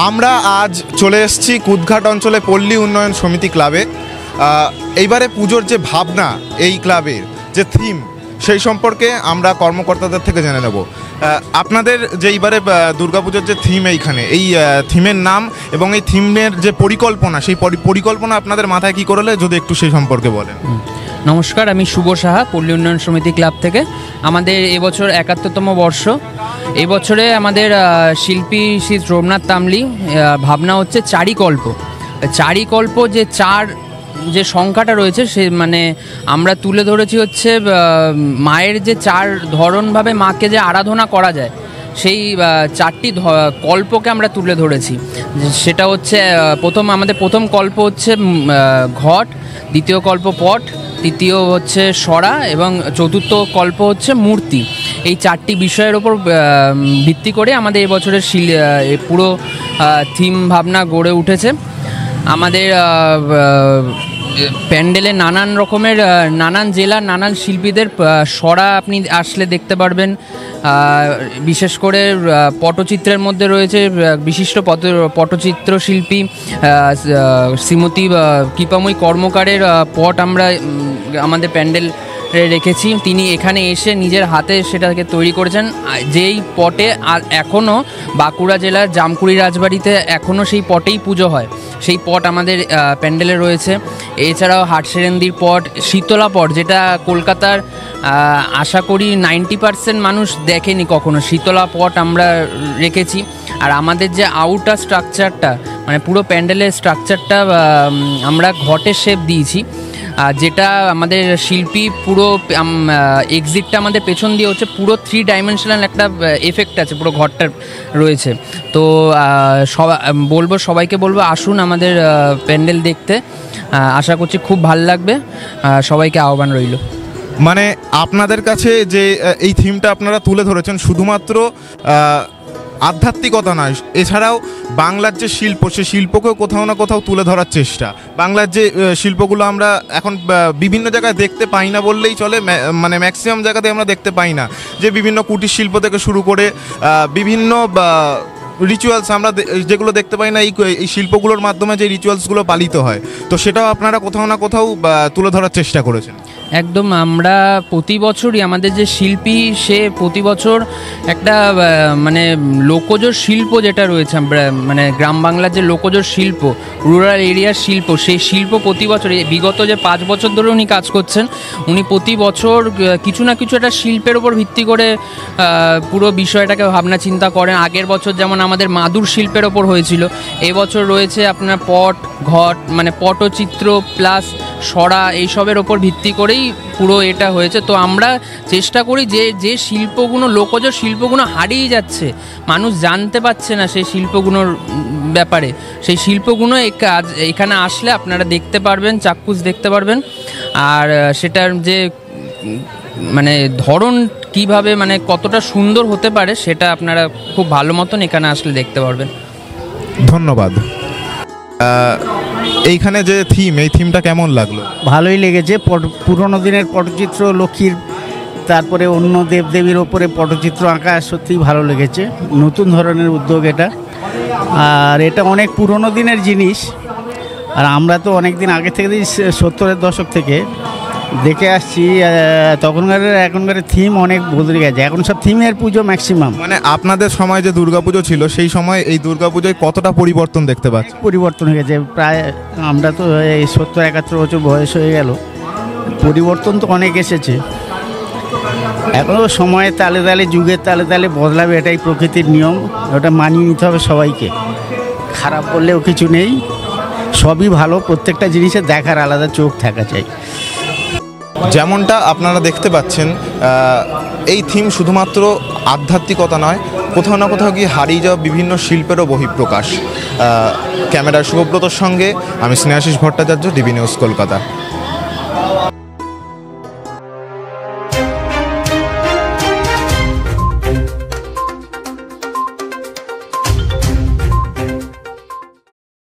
আমরা আজ চলে এসেছি কুদঘাট অঞ্চলে পল্লী উন্নয়ন সমিতি ক্লাবে। এইবারে পুজোর যে ভাবনা, এই ক্লাবের যে থিম, সেই সম্পর্কে আমরা কর্মকর্তাদের থেকে জেনে নেব। আপনাদের যে এইবারে দুর্গাপুজোর যে থিম, এইখানে এই থিমের নাম এবং এই থিমের যে পরিকল্পনা, সেই পরিকল্পনা আপনাদের মাথায় কী করলে যদি একটু সেই সম্পর্কে বলেন। নমস্কার, আমি শুভ সাহা, পল্লী উন্নয়ন সমিতি ক্লাব থেকে। আমাদের এবছর 71তম বর্ষ। এবছরে আমাদের শিল্পী শ্রী রঘুনাথ তামলি ভাবনা হচ্ছে চারিকল্প। চারিকল্প যে সংখ্যাটা রয়েছে, সে মানে আমরা তুলে ধরেছি হচ্ছে মায়ের যে চার ধরনভাবে মাকে যে আরাধনা করা যায়, সেই চারটি কল্পকে আমরা তুলে ধরেছি। সেটা হচ্ছে আমাদের প্রথম কল্প হচ্ছে ঘট, দ্বিতীয় কল্প পট, তৃতীয় হচ্ছে সরা এবং চতুর্থ কল্প হচ্ছে মূর্তি। এই চারটি বিষয়ের ওপর ভিত্তি করে আমাদের এবছরের পুরো থিম ভাবনা গড়ে উঠেছে। আমাদের প্যান্ডেলে নানান রকমের নানান জেলার নানান শিল্পীদের সরা আপনি আসলে দেখতে পারবেন। বিশেষ করে পটচিত্রের মধ্যে রয়েছে বিশিষ্ট পটচিত্র শিল্পী শ্রীমতী কৃপাময়ী কর্মকারের পট আমরা আমাদের প্যান্ডেল রেখেছি। তিনি এখানে এসে নিজের হাতে সেটাকে তৈরি করেছেন। যেই পটে এখনও বাঁকুড়া জেলার জামকুড়ি রাজবাড়িতে এখনও সেই পটেই পুজো হয়, সেই পট আমাদের প্যান্ডেলে রয়েছে। এছাড়াও হাটসেরেন্দির পট, শীতলা পট, যেটা কলকাতার আশা করি 90% মানুষ দেখেনি কখনো, শীতলা পট আমরা রেখেছি। আর আমাদের যে আউটার স্ট্রাকচারটা, মানে পুরো প্যান্ডেলের স্ট্রাকচারটা আমরা ঘটের শেপ দিয়েছি, যেটা আমাদের শিল্পী পুরো এক্সিটটা আমাদের পেছন দিয়ে হচ্ছে পুরো 3 ডাইমেনশনাল একটা এফেক্ট আছে পুরো ঘরটার রয়েছে। তো সবাইকে বলবো আসুন আমাদের প্যান্ডেল দেখতে। আশা করছি খুব ভালো লাগবে। সবাইকে আহ্বান রইল। মানে আপনাদের কাছে যে এই থিমটা আপনারা তুলে ধরেছেন, শুধুমাত্র আধ্যাত্মিকতা নয়, এছাড়াও বাংলার যে শিল্প, সেই শিল্পকেও কোথাও না কোথাও তুলে ধরার চেষ্টা। বাংলার যে শিল্পগুলো আমরা এখন বিভিন্ন জায়গায় দেখতে পাই না বললেই চলে, মানে ম্যাক্সিমাম জায়গাতে আমরা দেখতে পাই না, যে বিভিন্ন কুটির শিল্প থেকে শুরু করে বিভিন্ন রিচুয়ালস আমরা যেগুলো দেখতে পাই না, এই শিল্পগুলোর মাধ্যমে যে রিচুয়ালসগুলো পালিত হয়, তো সেটাও আপনারা কোথাও না কোথাও তুলে ধরার চেষ্টা করেছেন। একদম, আমরা প্রতি বছরই আমাদের যে শিল্পী, সে প্রতি বছর একটা মানে লোকজ শিল্প যেটা রয়েছে, মানে গ্রাম বাংলার যে লোকজ শিল্প, রুরাল এরিয়ার শিল্প, সেই শিল্প প্রতি বছর, বিগত যে 5 বছর ধরে উনি কাজ করছেন, উনি প্রতি বছর কিছু না কিছু একটা শিল্পের ওপর ভিত্তি করে পুরো বিষয়টাকে ভাবনা চিন্তা করেন। আগের বছর যেমন আমাদের মাদুর শিল্পের ওপর হয়েছিল, এবছর রয়েছে আপনার পট, ঘট, মানে পটচিত্র প্লাস সরা, এইসবের ওপর ভিত্তি করেই পুরো এটা হয়েছে। তো আমরা চেষ্টা করি যে শিল্পগুলো, লোকজ শিল্পগুলো হারিয়ে যাচ্ছে, মানুষ জানতে পারছে না সেই শিল্পগুলোর ব্যাপারে, সেই শিল্পগুলো এখানে আসলে আপনারা দেখতে পারবেন, চাক্ষুষ দেখতে পারবেন। আর সেটার যে মানে ধরন কিভাবে, মানে কতটা সুন্দর হতে পারে, সেটা আপনারা খুব ভালো মতন এখানে আসলে দেখতে পারবেন। ধন্যবাদ। এইখানে যে থিম, এই থিমটা কেমন লাগলো? ভালোই লেগেছে। পুরোনো দিনের পটচিত্র, লক্ষ্মীর, তারপরে অন্য দেবদেবীর ওপরে পটচিত্র আঁকা সত্যিই ভালো লেগেছে। নতুন ধরনের উদ্যোগ এটা, আর এটা অনেক পুরনো দিনের জিনিস। আর আমরা তো অনেক দিন আগে থেকে 70-এর দশক থেকে দেখে আসছি। এখনকার থিম অনেক বদলে গেছে, এখন সব থিমের পুজো ম্যাক্সিমাম। মানে আপনাদের সময় যে দুর্গাপুজো ছিল, সেই সময় এই দুর্গাপুজোয় কতটা পরিবর্তন দেখতে পাচ্ছি? পরিবর্তন হয়ে গেছে প্রায়। আমরা তো এই 70-71 বছর বয়স হয়ে গেল, পরিবর্তন তো অনেক এসেছে। এখনও সময়ের তালে তালে, যুগের তালে তালে বদলাবে, এটাই প্রকৃতির নিয়ম, ওটা মানিয়ে নিতে হবে সবাইকে। খারাপ বললেও কিছু নেই, সবই ভালো। প্রত্যেকটা জিনিসের দেখার আলাদা চোখ থাকা চাই। যেমনটা আপনারা দেখতে পাচ্ছেন, এই থিম শুধুমাত্র আধ্যাত্মিকতা নয়, কোথাও না কোথাও গিয়ে হারিয়ে যাওয়া বিভিন্ন শিল্পেরও বহিঃপ্রকাশ। ক্যামেরার শুভব্রতর সঙ্গে আমি স্নেহাশিস ভট্টাচার্য, ডিবি নিউজ কলকাতা।